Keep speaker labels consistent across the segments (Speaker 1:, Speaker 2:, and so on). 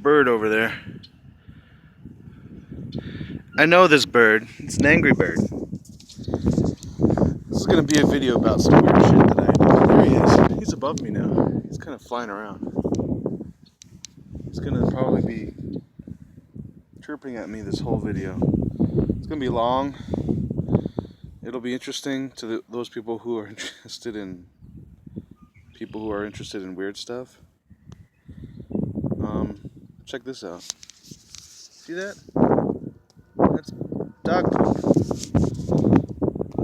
Speaker 1: bird over there. I know this bird. It's an angry bird. This is going to be a video about some weird shit that I do. There he is. He's above me now. He's kind of flying around. He's going to probably be chirping at me this whole video. It's going to be long. It'll be interesting to those people who are interested in weird stuff. Check this out. See that? That's dog poop.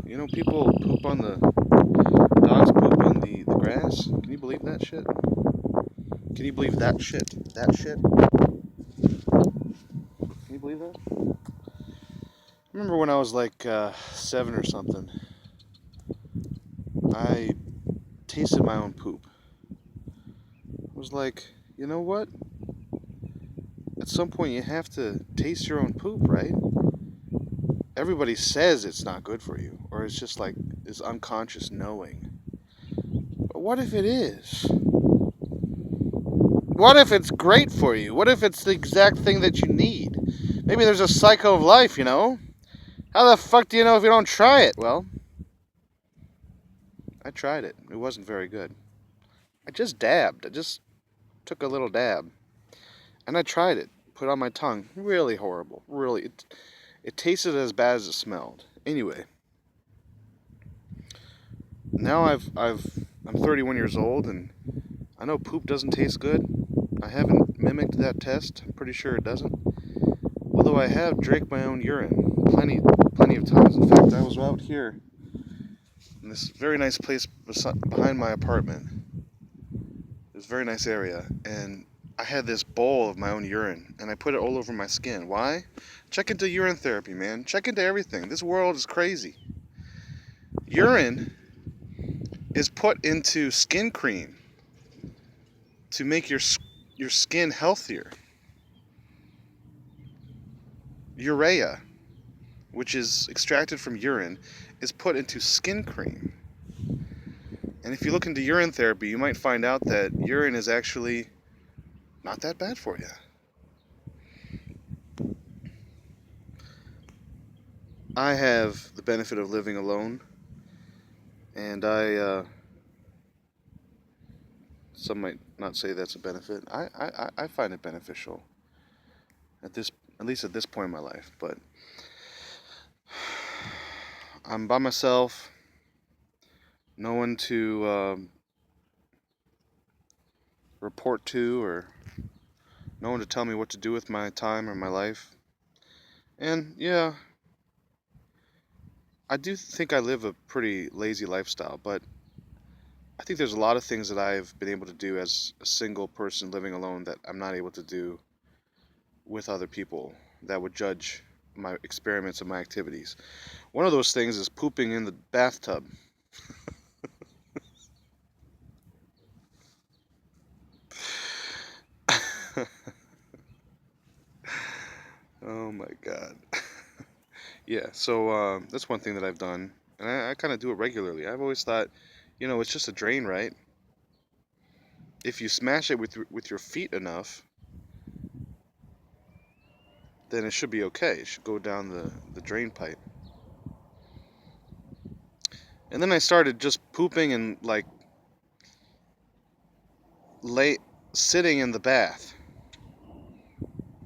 Speaker 1: You know, people poop on dogs poop on the grass. Can you believe that shit? Can you believe that shit? That shit? Can you believe that? I remember when I was like 7 or something, I tasted my own poop. I was like, you know what? At some point you have to taste your own poop, right? Everybody says it's not good for you, or it's just like this unconscious knowing. But what if it is? What if it's great for you? What if it's the exact thing that you need? Maybe there's a cycle of life, you know? How the fuck do you know if you don't try it? Well, I tried it. It wasn't very good. I just dabbed. I just took a little dab. And I tried it. Put it on my tongue. Really horrible. Really. It tasted as bad as it smelled. Anyway. Now I'm 31 years old and I know poop doesn't taste good. I haven't mimicked that test. I'm pretty sure it doesn't. Although I have drank my own urine plenty of times. In fact, I was out here in this very nice place behind my apartment. This very nice area, and I had this bowl of my own urine, and I put it all over my skin. Why? Check into urine therapy, man. Check into everything. This world is crazy. Urine is put into skin cream to make your skin healthier. Urea, which is extracted from urine, is put into skin cream. And if you look into urine therapy, you might find out that urine is actually not that bad for you. I have the benefit of living alone, and some might not say that's a benefit. I find it beneficial at least at this point in my life. But I'm by myself, no one to report to, or no one to tell me what to do with my time or my life. And yeah, I do think I live a pretty lazy lifestyle, but I think there's a lot of things that I've been able to do as a single person living alone that I'm not able to do with other people that would judge my experiments and my activities. One of those things is pooping in the bathtub. Oh my God. Yeah, so that's one thing that I've done, and I kind of do it regularly. I've always thought, you know, it's just a drain, right? If you smash it with your feet enough, then it should be okay. It should go down the drain pipe. And then I started just pooping and like sitting in the bath.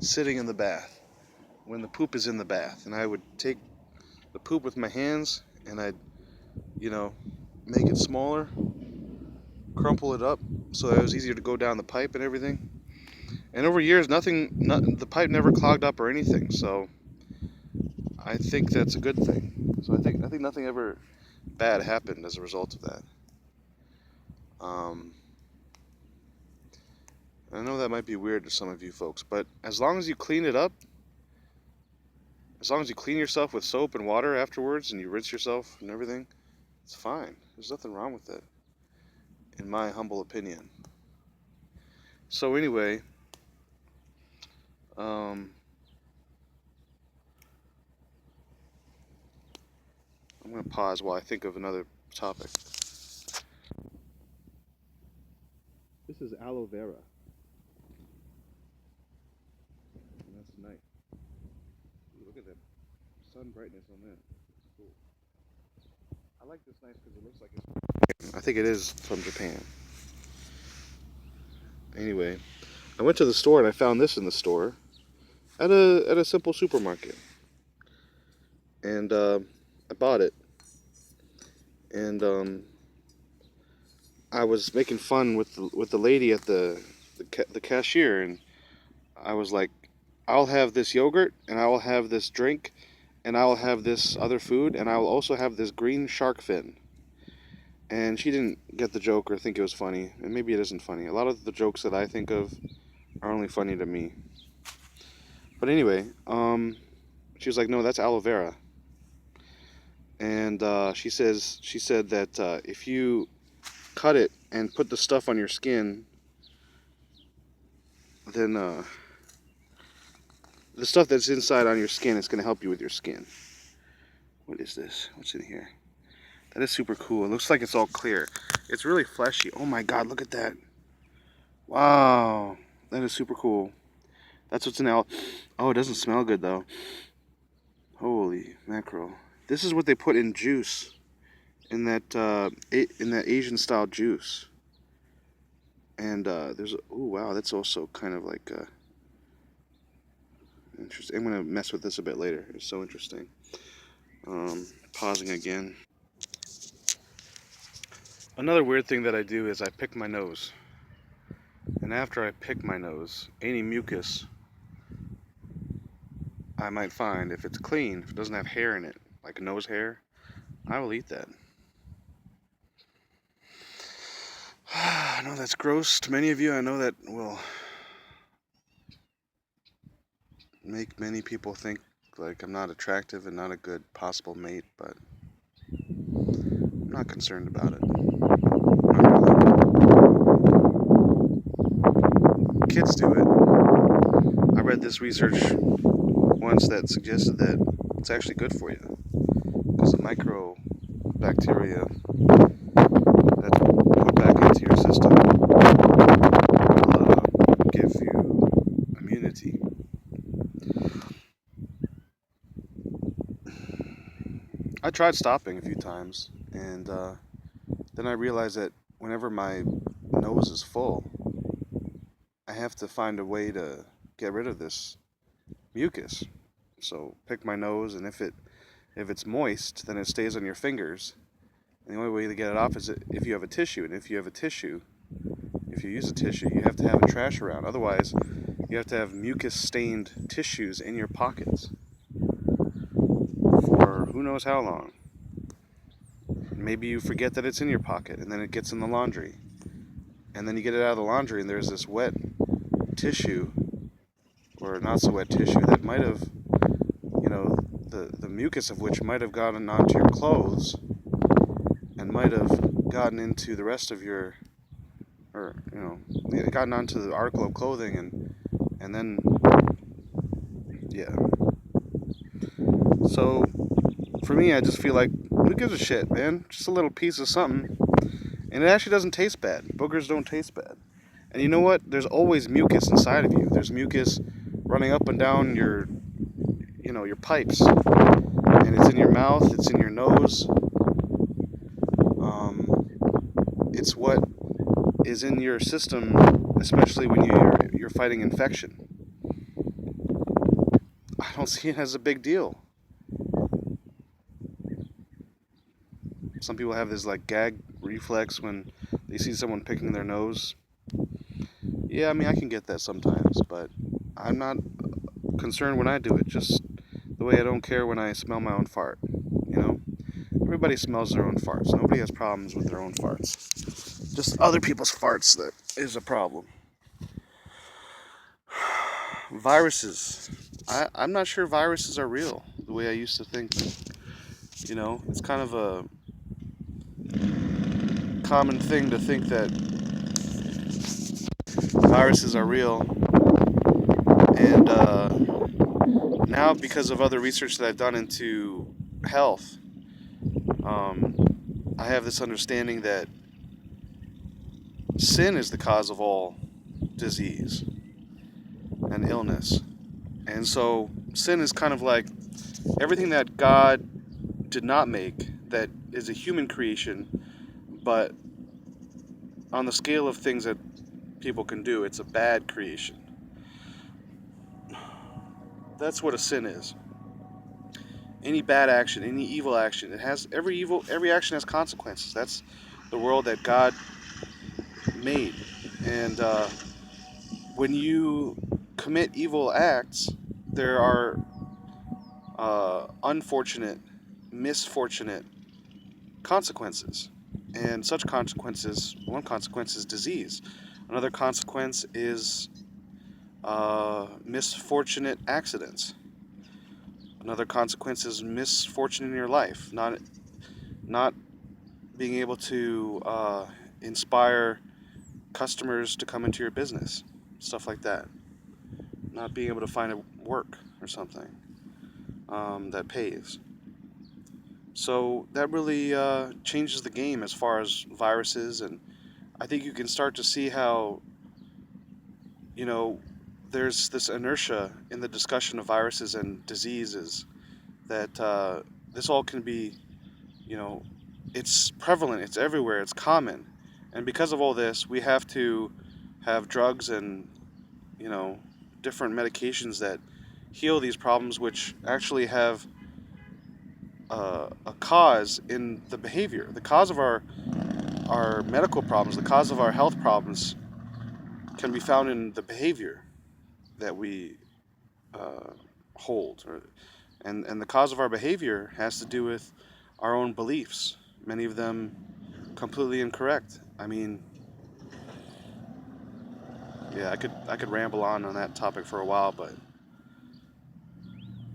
Speaker 1: Sitting in the bath when the poop is in the bath, and I would take the poop with my hands and I'd, you know, make it smaller, crumple it up so that it was easier to go down the pipe and everything. And over years, the pipe never clogged up or anything. So I think that's a good thing. So I think nothing ever bad happened as a result of that. I know that might be weird to some of you folks, but as long as you clean it up, as long as you clean yourself with soap and water afterwards and you rinse yourself and everything, it's fine. There's nothing wrong with it, in my humble opinion. So anyway, I'm going to pause while I think of another topic. This is aloe vera. night. Ooh, look at that sun brightness on that. That's cool. I like this nice because it looks like it's. I think it is from Japan. Anyway, I went to the store and I found this in the store at a simple supermarket, and I bought it. And I was making fun with the lady at the cashier, and I was like, "I'll have this yogurt, and I will have this drink, and I will have this other food, and I will also have this green shark fin." And she didn't get the joke or think it was funny, and maybe it isn't funny. A lot of the jokes that I think of are only funny to me. But anyway, she was like, "No, that's aloe vera." And she said that if you cut it and put the stuff on your skin, then the stuff that's inside on your skin is going to help you with your skin. What is this? What's in here? That is super cool. It looks like it's all clear. It's really fleshy. Oh my god, look at that. Wow. That is super cool. That's what's in aloe. Oh, it doesn't smell good though. Holy mackerel. This is what they put in juice. In that Asian style juice. And there's oh wow, that's also kind of like interesting. I'm gonna mess with this a bit later. It's so interesting. Pausing again. Another weird thing that I do is I pick my nose. And after I pick my nose, any mucus I might find, if it's clean, if it doesn't have hair in it, like nose hair, I will eat that. I know that's gross to many of you. I know that will make many people think like I'm not attractive and not a good possible mate, but I'm not concerned about it. Kids do it. I read this research once that suggested that it's actually good for you because the microbacteria that's put back into your system will give you immunity. I tried stopping a few times, and then I realized that whenever my nose is full, I have to find a way to get rid of this mucus. So pick my nose, and if it's moist, then it stays on your fingers. And the only way to get it off is if you have a tissue. And if you use a tissue, you have to have a trash around. Otherwise, you have to have mucus-stained tissues in your pockets for who knows how long. Maybe you forget that it's in your pocket, and then it gets in the laundry. And then you get it out of the laundry, and there's this wet tissue, or not so wet tissue, that might have, the mucus of which might have gotten onto your clothes, and might have gotten into the rest of your, gotten onto the article of clothing, and then, yeah. So, for me, I just feel like, who gives a shit, man? Just a little piece of something. And it actually doesn't taste bad. Boogers don't taste bad. And you know what? There's always mucus inside of you. There's mucus running up and down your pipes. And it's in your mouth, it's in your nose. It's what is in your system, especially when you're fighting infection. I don't see it as a big deal. Some people have this like gag reflex when they see someone picking their nose. Yeah, I mean, I can get that sometimes, but I'm not concerned when I do it, just the way I don't care when I smell my own fart, Everybody smells their own farts. Nobody has problems with their own farts. Just other people's farts that is a problem. Viruses. I'm not sure viruses are real the way I used to think. It's kind of a common thing to think that viruses are real. And now, because of other research that I've done into health, I have this understanding that sin is the cause of all disease and illness. And so sin is kind of like everything that God did not make, that is a human creation, but on the scale of things that people can do, it's a bad creation. That's what a sin is. Any bad action, any evil action, it has every action has consequences. That's the world that God made. And when you commit evil acts, there are unfortunate, misfortunate consequences. And such consequences, one consequence is disease. Another consequence is misfortunate accidents. Another consequence is misfortune in your life, not being able to inspire customers to come into your business, stuff like that. Not being able to find a work or something that pays. So that really changes the game as far as viruses, and I think you can start to see how, you know, there's this inertia in the discussion of viruses and diseases that this all can be, you know, it's prevalent, it's everywhere, it's common. And because of all this, we have to have drugs and, you know, different medications that heal these problems, which actually have a cause in the behavior. The cause of our medical problems, the cause of our health problems can be found in the behavior that we uh, hold. And the cause of our behavior has to do with our own beliefs, many of them completely incorrect. I mean, yeah, I could ramble on that topic for a while, but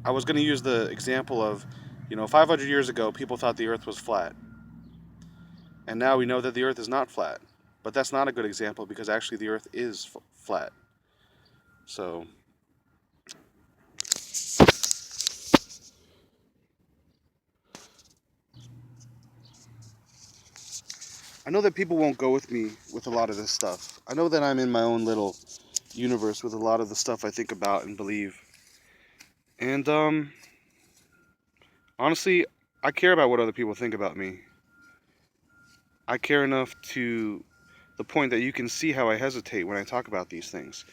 Speaker 1: I was going to use the example of, 500 years ago, people thought the Earth was flat, and now we know that the Earth is not flat. But that's not a good example because actually the Earth is flat. So I know that people won't go with me with a lot of this stuff. I know that I'm in my own little universe with a lot of the stuff I think about and believe. And honestly, I care about what other people think about me. I care enough to the point that you can see how I hesitate when I talk about these things.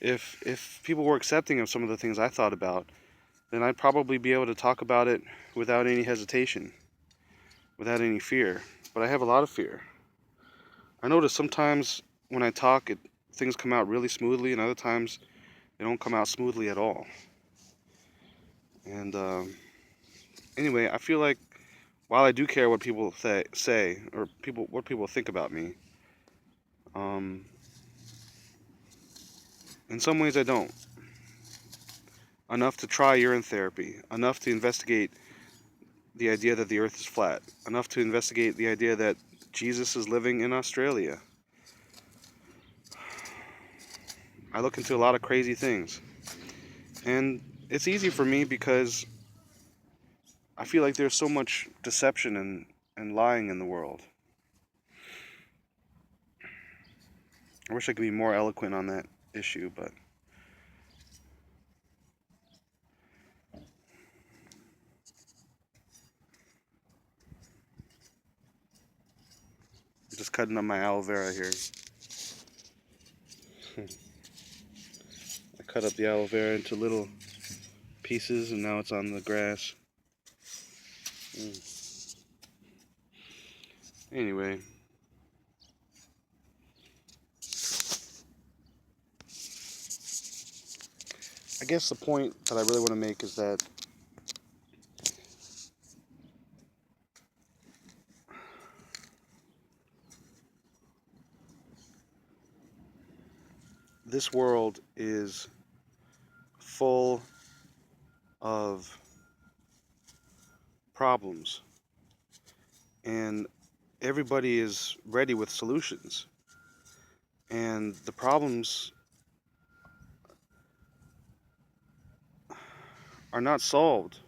Speaker 1: If people were accepting of some of the things I thought about, then I'd probably be able to talk about it without any hesitation, without any fear. But I have a lot of fear. I notice sometimes when I talk, things come out really smoothly, and other times they don't come out smoothly at all. And anyway, I feel like while I do care what people say or what people think about me, um, in some ways I don't. Enough to try urine therapy, enough to investigate the idea that the Earth is flat, enough to investigate the idea that Jesus is living in Australia. I look into a lot of crazy things, and it's easy for me because I feel like there's so much deception and lying in the world. I wish I could be more eloquent on that issue, but I'm just cutting up my aloe vera here. I cut up the aloe vera into little pieces and now it's on the grass. Anyway, I guess the point that I really want to make is that this world is full of problems and everybody is ready with solutions. And the problems are not solved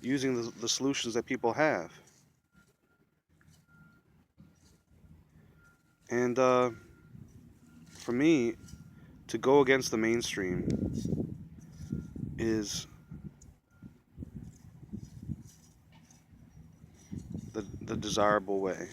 Speaker 1: using the solutions that people have. And for me, to go against the mainstream is the desirable way.